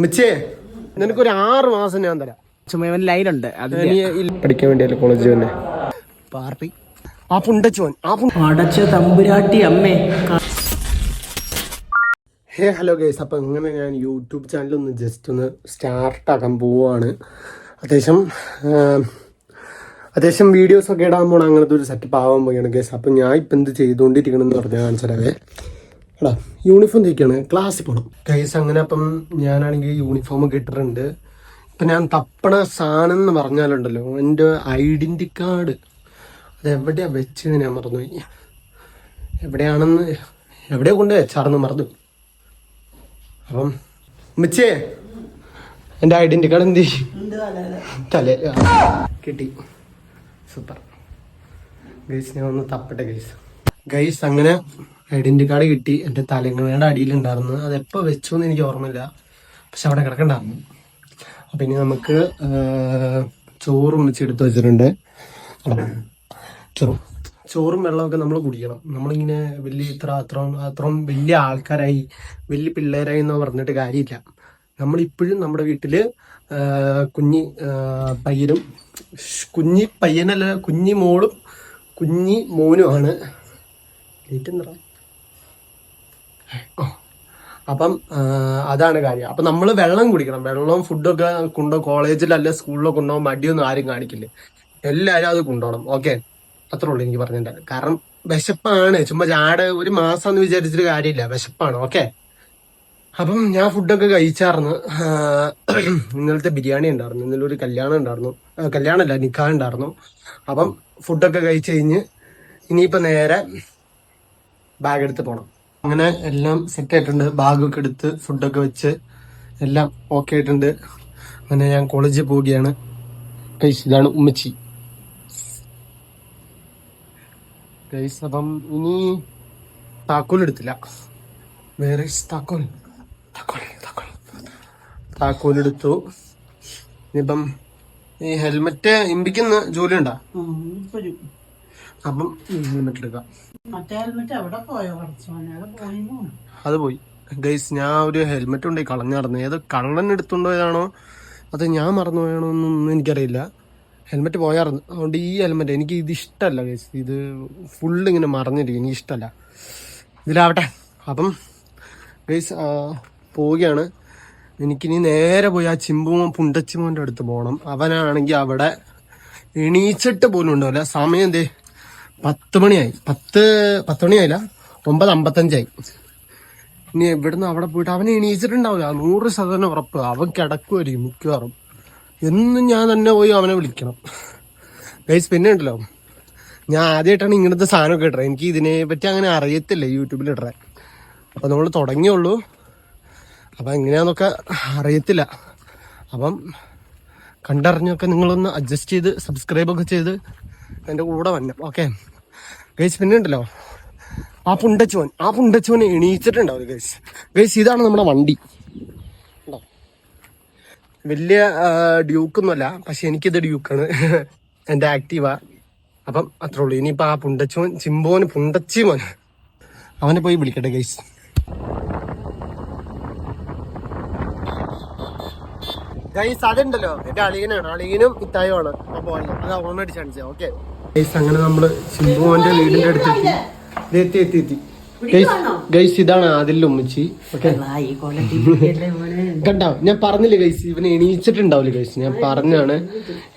മിച്ചേ നിനക്കൊരു 6 മാസം ഞാൻ തരാം. ചുമവൻ ലൈനുണ്ട് പഠിക്കാൻ വേണ്ടിയല്ലേ കോളേജിൽ തന്നെ പാർട്ടി. ആ പുണ്ടച്ചോൻ അടച്ച തമ്പുരാട്ടി അമ്മേ. ഹലോ ഗൈസ്, അപ്പം ഇങ്ങനെ ഞാൻ യൂട്യൂബ് ചാനൽ ഒന്ന് ജസ്റ്റ് ഒന്ന് സ്റ്റാർട്ടാക്കാൻ പോവുകയാണ്. അത്യാവശ്യം വീഡിയോസൊക്കെ ഇടാൻ പോകണം, അങ്ങനത്തെ ഒരു സെറ്റപ്പ് ആവാൻ പോവുകയാണ് ഗൈസ്. അപ്പം ഞാൻ ഇപ്പം എന്ത് ചെയ്തുകൊണ്ടിരിക്കണമെന്ന് പറഞ്ഞാൽ കാണിച്ചാലേ എടാ യൂണിഫോം തയ്ക്കാണ്, ക്ലാസ്സിൽ പോകണം ഗൈസ്. അങ്ങനെ അപ്പം ഞാനാണെങ്കിൽ യൂണിഫോം ഇട്ടിട്ടുണ്ട്. ഇപ്പം ഞാൻ തപ്പണ സാധനം എന്ന് പറഞ്ഞാലുണ്ടല്ലോ, എൻ്റെ ഐഡൻറ്റി കാർഡ് അതെവിടെയാണ് വെച്ചത് ഞാൻ മറന്നുപോയി. എവിടെയാ കൊണ്ട് വെച്ചാർന്ന് മറന്നു. അപ്പം മിച്ചേ എൻ്റെ ഐഡൻറ്റി കാർഡ് എന്ത് തലേ കിട്ടി. സൂപ്പർ ഗൈസ്, ഞാൻ ഒന്ന് തപ്പട്ടെ ഗൈസ്. അങ്ങനെ ഐഡൻറ്റി കാർഡ് കിട്ടി. എൻ്റെ തലങ്ങളുടെ അടിയിലുണ്ടായിരുന്നു. അതെപ്പോൾ വെച്ചു എന്ന് എനിക്ക് ഓർമ്മയില്ല, പക്ഷെ അവിടെ കിടക്കണ്ടായിരുന്നു. അപ്പം ഇനി നമുക്ക് ചോറും വെച്ചെടുത്ത് വെച്ചിട്ടുണ്ട്. ചോറും വെള്ളമൊക്കെ നമ്മൾ കുടിക്കണം. നമ്മളിങ്ങനെ അത്രയും വലിയ ആൾക്കാരായി വലിയ പിള്ളേരായി എന്ന് പറഞ്ഞിട്ട് കാര്യമില്ല. നമ്മളിപ്പോഴും നമ്മുടെ വീട്ടിൽ കുഞ്ഞി പയ്യനല്ല, കുഞ്ഞി മോളും കുഞ്ഞി മോനുമാണ്. അപ്പം അതാണ് കാര്യം. അപ്പം നമ്മൾ വെള്ളം കുടിക്കണം. വെള്ളവും ഫുഡൊക്കെ കോളേജിലല്ല സ്കൂളിലോ കൊണ്ടുപോകാൻ മടിയൊന്നും ആരും കാണിക്കില്ല. എല്ലാവരും അത് കൊണ്ടുപോകണം. ഓക്കെ, അത്രേ ഉള്ളൂ എനിക്ക് പറഞ്ഞിട്ടുണ്ട്. കാരണം വിശപ്പാണ്. ചുമ്മാ ഒരു മാസം എന്ന് വിചാരിച്ചിട്ട് കാര്യമില്ല, വിശപ്പാണ്. ഓക്കെ, അപ്പം ഞാൻ ഫുഡൊക്കെ കഴിച്ചായിരുന്നു. ഇന്നലത്തെ ബിരിയാണി ഉണ്ടായിരുന്നു, ഇന്നലെ ഒരു കല്യാണം ഉണ്ടായിരുന്നു, കല്യാണമല്ല നിക്കാഹ് ഉണ്ടായിരുന്നു. അപ്പം ഫുഡൊക്കെ കഴിച്ച് കഴിഞ്ഞ് ഇനിയിപ്പോൾ നേരെ ബാഗ് എടുത്ത് പോകണം. അങ്ങനെ എല്ലാം സെറ്റ് ആയിട്ടുണ്ട്. ബാഗൊക്കെ എടുത്ത് ഫുഡൊക്കെ വെച്ച് എല്ലാം ഓക്കെ ആയിട്ടുണ്ട്. അങ്ങനെ ഞാൻ കോളേജിൽ പോവുകയാണ്. ഗൈസ്, ഇതാണ് ഉമ്മച്ചി ഗൈസ്. അപ്പം ഇനി താക്കോൽ എടുത്തില്ല. വേറെ താക്കോലെടുത്തു. ഇനിയിപ്പം ഈ ഹെൽമെറ്റ് ഇമ്പിക്കുന്ന ജോലി ഉണ്ടാ? അപ്പം ഹെൽമെറ്റ് എടുക്കാം. അത് പോയി ഗൈസ്. ഞാൻ ഒരു ഹെൽമെറ്റ് കൊണ്ടേ കളഞ്ഞായിരുന്നു. ഏത് കള്ളൻ എടുത്തുകൊണ്ടോയതാണോ അത് ഞാൻ മറന്നുപോയാണോ എന്നൊന്നും എനിക്കറിയില്ല. ഹെൽമെറ്റ് പോയായിരുന്നു. അതുകൊണ്ട് ഈ ഹെൽമെറ്റ് എനിക്ക് ഇത് ഇഷ്ടമല്ല ഗൈസ്. ഇത് ഫുള്ള് ഇങ്ങനെ മറഞ്ഞിരിക്കും, എനിക്ക് ഇഷ്ടമല്ല. ഇതിലാവട്ടെ. അപ്പം ഗൈസ് പോവുകയാണ്. എനിക്കിനി നേരെ പോയി ആ പുണ്ടച്ചിമോൻ്റെ അടുത്ത് പോകണം. അവനാണെങ്കിൽ അവിടെ എണീച്ചിട്ട് പോലും ഉണ്ടാവില്ല. സമയം എന്തേ 10 മണിയായി. 10 മണിയായില്ല, 9:55. ഇനി ഇവിടുന്ന് അവിടെ പോയിട്ട് അവൻ എണീച്ചിട്ടുണ്ടാവില്ല, 100% ഉറപ്പ്. അവൻ കിടക്കുമായിരിക്കും മിക്കവാറും. എന്നും ഞാൻ തന്നെ പോയി അവനെ വിളിക്കണം ഗൈസ്. പിന്നെ ഉണ്ടല്ലോ, ഞാൻ ആദ്യമായിട്ടാണ് ഇങ്ങനത്തെ സാധനമൊക്കെ ഇട്ടത്. എനിക്ക് ഇതിനെ പറ്റി അങ്ങനെ അറിയത്തില്ല യൂട്യൂബിൽ ഇട്ടേ. അപ്പം നമ്മൾ തുടങ്ങിയുള്ളൂ. അപ്പം എങ്ങനെയാണെന്നൊക്കെ അറിയത്തില്ല. അപ്പം കണ്ടറിഞ്ഞൊക്കെ നിങ്ങളൊന്ന് അഡ്ജസ്റ്റ് ചെയ്ത് സബ്സ്ക്രൈബൊക്കെ ചെയ്ത് എൻ്റെ കൂടെ വരണം. Okay guys. പിന്നെ ഉണ്ടല്ലോ, ആ പുണ്ടച്ചോൻ എണീച്ചിട്ടുണ്ടാവും ഗൈസ്. ഇതാണ് നമ്മുടെ വണ്ടി. വലിയ ഡ്യൂക്കൊന്നുമല്ല, പക്ഷെ എനിക്കിത് ഡ്യൂക്കാണ്, എൻ്റെ ആക്റ്റീവ. അപ്പം അത്രേ ഉള്ളൂ. ഇനിയിപ്പോൾ ആ പുണ്ടച്ചിമോൻ അവനെ പോയി വിളിക്കട്ടെ ഗൈസ്. ഗൈസ് അതുണ്ടല്ലോ, എൻ്റെ അളിയനും ഇത്തായുമാണ്. അപ്പോൾ അത് ഓൾറെഡി കാണിച്ചത്. ഓക്കെ ഗൈസ്, അങ്ങനെ നമ്മള് ചിമ്പുമോന്റെ വീടിന്റെ അടുത്ത് എത്തി. ഗൈസ് ഇതാണ് ആദിലിന്റെ ഉമ്മച്ചി. ഓക്കെ, കണ്ടോ ഞാൻ പറഞ്ഞില്ലേ ഗൈസ്, ഇവന് എണീച്ചിട്ടുണ്ടാവില്ല ഗൈസ്. ഞാൻ പറഞ്ഞാണ്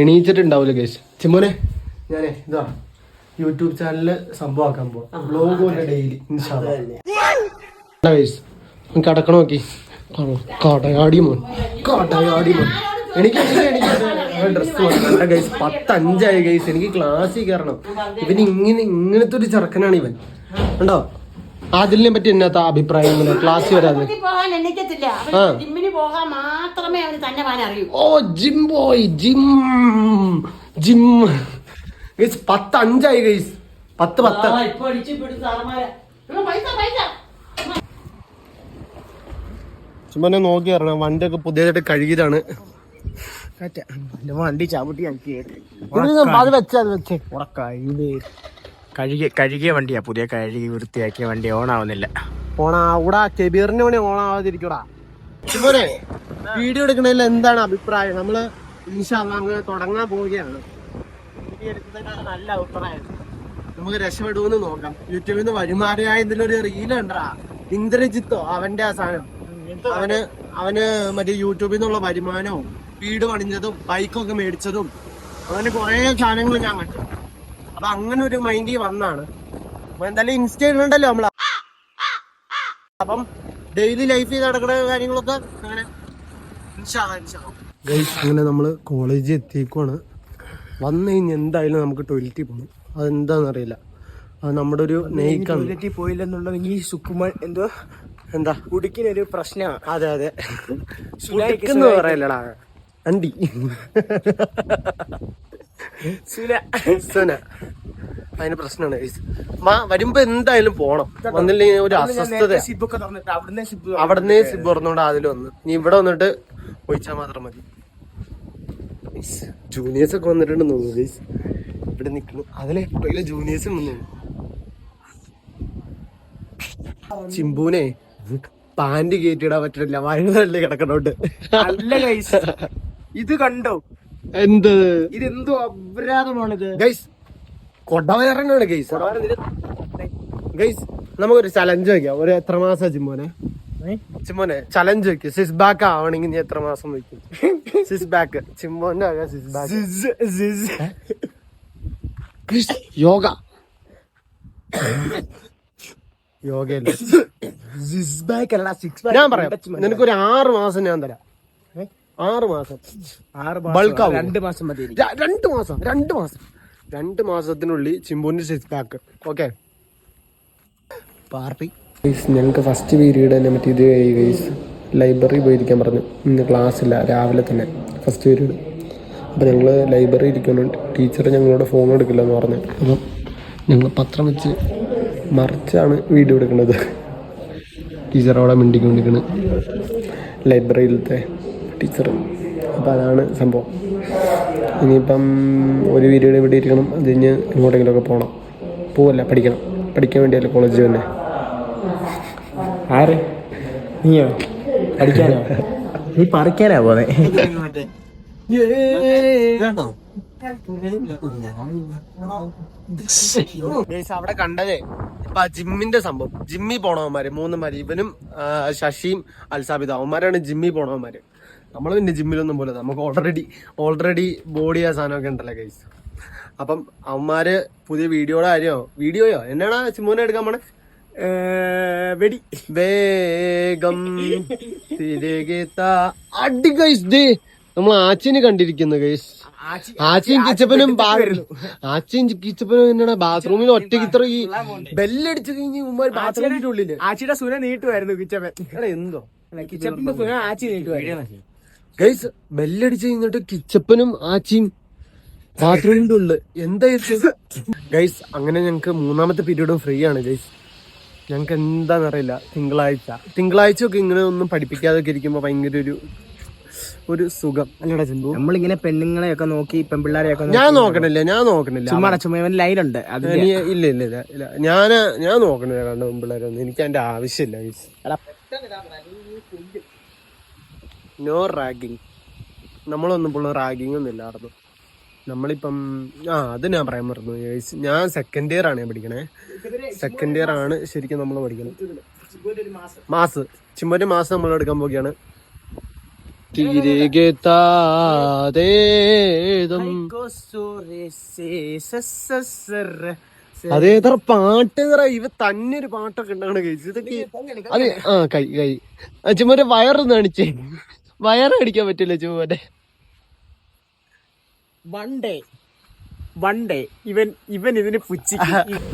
എണീച്ചിട്ടുണ്ടാവില്ല ഗൈസ്. ചിമ്പോനെ ഞാനേ ഇതാ യൂട്യൂബ് ചാനലില് സംഭവമാക്കാൻ പോവാം. വ്ലോഗ് പോലെ ഡെയിലി ഗൈസ്. കടക്കണ നോക്കി, കടയാടി മോൻ. എനിക്ക് ഡ്രസ് വേണ്ട ഗൈസ്. 10:05 ഗൈസ്. എനിക്ക് ക്ലാസ്സിൽ കയറണം. ഇവന് ഇങ്ങനത്തെ ഒരു ചെറുക്കനാണ് ഇവൻ. ഉണ്ടോ? അതിനെ പറ്റി എന്നാത്ത അഭിപ്രായം? ക്ലാസ്സിൽ വരാതെ ഓ gym boy gym guys. 10:05 guys. 10 ചുമ്മാ നോക്കി ഇറങ്ങണം. വണ്ടിയൊക്കെ പുതിയതായിട്ട് കഴുകിയതാണ്. വണ്ടി ചവിട്ടി അത് വെച്ചേ കഴുകിയ വണ്ടിയാ, പുതിയ കഴുകി വൃത്തിയാക്കിയ വണ്ടി. ഓണാവുന്നില്ല. ഓണാവൂടാ, കെബീറിന്റെ പണി ഓണാവാതിരിക്കൂടാ. ചിമ്പോനെ വീഡിയോ എടുക്കണതിൽ എന്താണ് അഭിപ്രായം? നമ്മള് അങ്ങനെ തുടങ്ങാൻ പോവുകയാണ്. വീഡിയോ എടുക്കുന്നതിനാണ് നല്ല അഭിപ്രായം. നമുക്ക് രക്ഷപ്പെടുമെന്ന് നോക്കാം. യൂട്യൂബിൽ നിന്ന് വരുമാനമായ ഇതിലൊരു റീൽ ഉണ്ടാ ഇന്ദ്രജിത്തോ അവന്റെ ആ സാധനം, അവന് മറ്റേ യൂട്യൂബിൽ നിന്നുള്ള വരുമാനവും വീട് പണിഞ്ഞതും ബൈക്കൊക്കെ മേടിച്ചതും അങ്ങനെ കുറെ സാധനങ്ങൾ ഞാൻ കണ്ടു. അപ്പൊ അങ്ങനെ ഒരു മൈൻഡിൽ വന്നാണ്. അപ്പൊ എന്തായാലും ഇൻസ്റ്റയിലുണ്ടല്ലോ നമ്മള്. അപ്പം ഡെയിലി ലൈഫിൽ നടക്കുന്ന കാര്യങ്ങളൊക്കെ അങ്ങനെ അങ്ങനെ നമ്മള് കോളേജിൽ എത്തിയേക്കുവാണ്. വന്നു കഴിഞ്ഞ് എന്തായാലും നമുക്ക് ടോയ്ലറ്റിൽ പോകണം. അതെന്താന്നറിയില്ല, അത് നമ്മുടെ ഒരു നെയ്ക്കാണ്. ടോയ്ലറ്റിൽ പോയില്ലെന്നുണ്ടെങ്കിൽ ഈ സുക്കുമാർ എന്താ കുടിക്കിനൊരു പ്രശ്നമാണ്. അതെ അതെ, പറയല്ലടാ അണ്ടി സുന, അതിന് പ്രശ്നമാണ്. വരുമ്പോ എന്തായാലും പോണം, വന്നില്ലെങ്കിൽ ഒരു അസ്വസ്ഥത. അവിടുന്ന് സിബ് തുറന്നോണ്ട് അതിൽ വന്ന് നീ ഇവിടെ വന്നിട്ട് ഒഴിച്ചാൽ മാത്രം മതി. ജൂനിയേഴ്സ് ഒക്കെ വന്നിട്ടുണ്ട് തോന്നുന്നു ഗൈസ്. ഇവിടെ നിൽക്കുന്നു, അതിലെ ജൂനിയേഴ്സ് വന്നു. ചിമ്പൂനെ പാന്റ് കയറ്റിയിടാൻ പറ്റില്ല, വയറല്ലേ കിടക്കണോണ്ട്. അല്ല ഗൈസ്, ഇത് കണ്ടോ? എന്ത് ഇതെന്തോ അപരാധമാണിത് ഗൈസ്. കൊടവയറങ്ങാണ് ഗൈസ്. ഗൈസ് നമുക്കൊരു ചലഞ്ച് വയ്ക്കാം. ഒരു എത്ര മാസം ചിമ്മോനെ ചലഞ്ച് വെക്കും. സിസ് ബാക്ക് ആവണെങ്കിൽ നീ എത്ര മാസം വയ്ക്കും? സിസ് ബാക്ക് ചിമ്മോന്റെ സിസ് ബാക്ക് യോഗ യോഗയല്ല, ഞാൻ പറയാം. നിനക്കൊരു 6 മാസം ഞാൻ തരാം. 6 മാസം ബൾക്കാവും. 2 മാസം മതി. 2 മാസത്തിനുള്ളിൽ ചിമ്പൂന്റെ സിക്സ് പാക്ക്. Okay party. ഞങ്ങൾക്ക് ഫസ്റ്റ് പീരീഡ് തന്നെ മറ്റേ ഇത് ഗൈസ്, ലൈബ്രറി പോയിരിക്കാൻ പറഞ്ഞു. ഇന്ന് ക്ലാസ് ഇല്ല, രാവിലെ തന്നെ ഫസ്റ്റ് പീരീഡ്. അപ്പോൾ ഞങ്ങൾ ലൈബ്രറി ഇരിക്കുന്നുണ്ട്. ടീച്ചർ ഞങ്ങളോട് ഫോൺ എടുക്കില്ല എന്ന് പറഞ്ഞു. അപ്പം ഞങ്ങൾ പത്രം വെച്ച് മറിച്ചാണ് വീഡിയോ എടുക്കുന്നത്. ടീച്ചറോടെ മിണ്ടിക്കൊണ്ടിരിക്കുന്നത് ലൈബ്രറിയിലത്തെ ടീച്ചർ. അപ്പോൾ അതാണ് സംഭവം. ഇനിയിപ്പം ഒരു പീരീഡ് ഇവിടെ ഇരിക്കണം, അത് കഴിഞ്ഞ് എങ്ങോട്ടെങ്കിലുമൊക്കെ പോകണം. പോവല്ല, പഠിക്കാൻ വേണ്ടിയല്ലേ കോളേജിൽ തന്നെ. ആര് നീയോ? പഠിക്കാനോ? നീ പറിക്കാനാ പോന്നെ? അവിടെ കണ്ടതേ ഇപ്പൊ ജിമ്മിന്റെ സംഭവം. ജിമ്മിൽ പോണവന്മാര് 3 പേര്, ഇവനും ശശിയും അൽസാബിദ, അവന്മാരാണ് ജിമ്മിൽ പോണവന്മാര്. നമ്മള് പിന്നെ ജിമ്മിലൊന്നും പോലെ, നമുക്ക് ഓൾറെഡി ബോഡി ആ സാധനമൊക്കെ ഉണ്ടല്ലോ ഗൈസ്. അപ്പം അവന്മാര് പുതിയ വീഡിയോയോ എന്നാണ് ചിമ്മോനെ എടുക്കാൻ പോണേ? വെടി വേഗം അടി ഗൈസ്. ദേ നമ്മൾ ആച്ചിന് കണ്ടിരിക്കുന്നു ഗൈസ്. ആച്ചിയും കിച്ചപ്പനും എന്നാണ് ബാത്റൂമിൽ ഒറ്റയ്ക്ക് ഇത്ര ഈ ബെല്ലടിച്ചു കഴിഞ്ഞ് ബാത്റൂമിന്റെ ഉള്ളില് ആച്ചിയുടെ സുന നീട്ടുമായിരുന്നു കിച്ചപ്പൻ. എന്തോ കിച്ചപ്പന്റെ സുന ആച്ചി നീട്ടുമായിരുന്നു ഗൈസ്. ബെല്ലടിച്ചു കഴിഞ്ഞിട്ട് കിച്ചപ്പനും ആച്ചിയും ബാത്റൂമിന്റെ ഉള്ളില് എന്തായിരുന്നു ഗൈസ്. അങ്ങനെ ഞങ്ങക്ക് 3ാമത്തെ പീരീഡും ഫ്രീ ആണ് ഗൈസ്. ഞങ്ങക്ക് എന്താന്നറിയില്ല, തിങ്കളാഴ്ച ഒക്കെ ഇങ്ങനെ ഒന്നും പഠിപ്പിക്കാതൊക്കെ ഇരിക്കുമ്പോ ഭയങ്കര ഒരു സുഖം അല്ലടാ ചിന്തു. നമ്മളിങ്ങനെ പെണ്ണുങ്ങളെയൊക്കെ നോക്കി പെൺപിള്ളാരെയൊക്കെ ഞാൻ നോക്കണില്ല ചുമ്മാ ലൈനുണ്ട്. ഇല്ല ഞാൻ നോക്കണില്ല കണ്ട പെൺപിള്ളേരൊന്നും. എനിക്ക് അതിന്റെ ആവശ്യമില്ല. No ragging. നമ്മളൊന്നും ഇപ്പോൾ റാഗിങ് ഒന്നും ഇല്ലായിരുന്നു. നമ്മളിപ്പം അത് ഞാൻ പറയാൻ മറന്നു. ഞാൻ സെക്കൻഡ് ഇയർ ആണ് പഠിക്കണേ. സെക്കൻഡ് ഇയർ ആണ് ശരിക്കും നമ്മൾ പഠിക്കണം. ചിമ്പോന്റെ മാസം നമ്മൾ എടുക്കാൻ പോവുകയാണ്. അതേത്ര പാട്ട് ഇവ തന്നെ ഒരു പാട്ടൊക്കെ ഉണ്ടാണ് കഴിച്ചു. ഇതൊക്കെ അതെ കൈ ചിമ്പോന്റെ വയറൊന്ന് കാണിച്ചേ. വയറടിക്കാൻ പറ്റില്ല ചിമ്പോന്റെ. വൺ ഡേ ഇവൻ ഇതിന്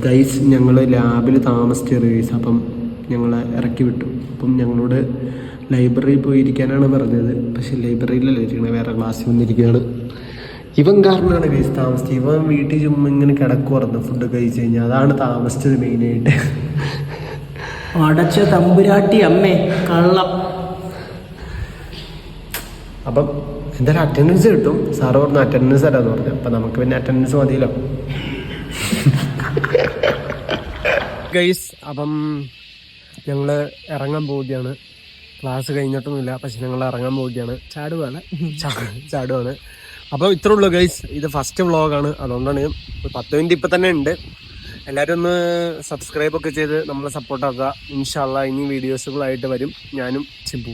ഗൈസ് ഞങ്ങള് ലാബിൽ താമസിച്ചത് ഗൈസ്. അപ്പം ഞങ്ങളെ ഇറക്കി വിട്ടു. അപ്പം ഞങ്ങളോട് ലൈബ്രറിയിൽ പോയിരിക്കാനാണ് പറഞ്ഞത്. പക്ഷെ ലൈബ്രറിയിലല്ല ഇരിക്കണത്, വേറെ ക്ലാസ്സിൽ വന്നിരിക്കുകയാണ്. ഇവൻ കാരണമാണ് ഗൈസ് താമസിച്ചത്. ഇവൻ വീട്ടിൽ ചുമ്മാ ഇങ്ങനെ കിടക്കുമായിരുന്നു ഫുഡ് കഴിച്ച് കഴിഞ്ഞാൽ. അതാണ് താമസിച്ചത് മെയിനായിട്ട്. അടച്ച തമ്പുരാട്ടി അമ്മേ കള്ളം. അപ്പം എന്തായാലും അറ്റൻഡൻസ് കിട്ടും. സാറ് പറഞ്ഞു അറ്റൻഡൻസ് തരാന്ന് പറഞ്ഞു. അപ്പം നമുക്ക് പിന്നെ അറ്റൻഡൻസ് മതിയല്ലോ ഗൈസ്. അപ്പം ഞങ്ങള് ഇറങ്ങാൻ പോവുകയാണ്. ക്ലാസ് കഴിഞ്ഞിട്ടൊന്നുമില്ല, പക്ഷെ ഞങ്ങൾ ഇറങ്ങാൻ പോവുകയാണ്, ചാടുവാണ്. ചാടുവാണ്. അപ്പോൾ ഇത്രേ ഉള്ളൂ ഗൈസ്, ഇത് ഫസ്റ്റ് വ്ളോഗാണ്, അതുകൊണ്ടാണ് 10 മിനിറ്റ് ഇപ്പം തന്നെ ഉണ്ട്. എല്ലാവരും ഒന്ന് സബ്സ്ക്രൈബ് ഒക്കെ ചെയ്ത് നമ്മളെ സപ്പോർട്ടാക്കുക. ഇൻഷാ അള്ളാ ഇനി വീഡിയോസുകളായിട്ട് വരും ഞാനും ചിമ്പു.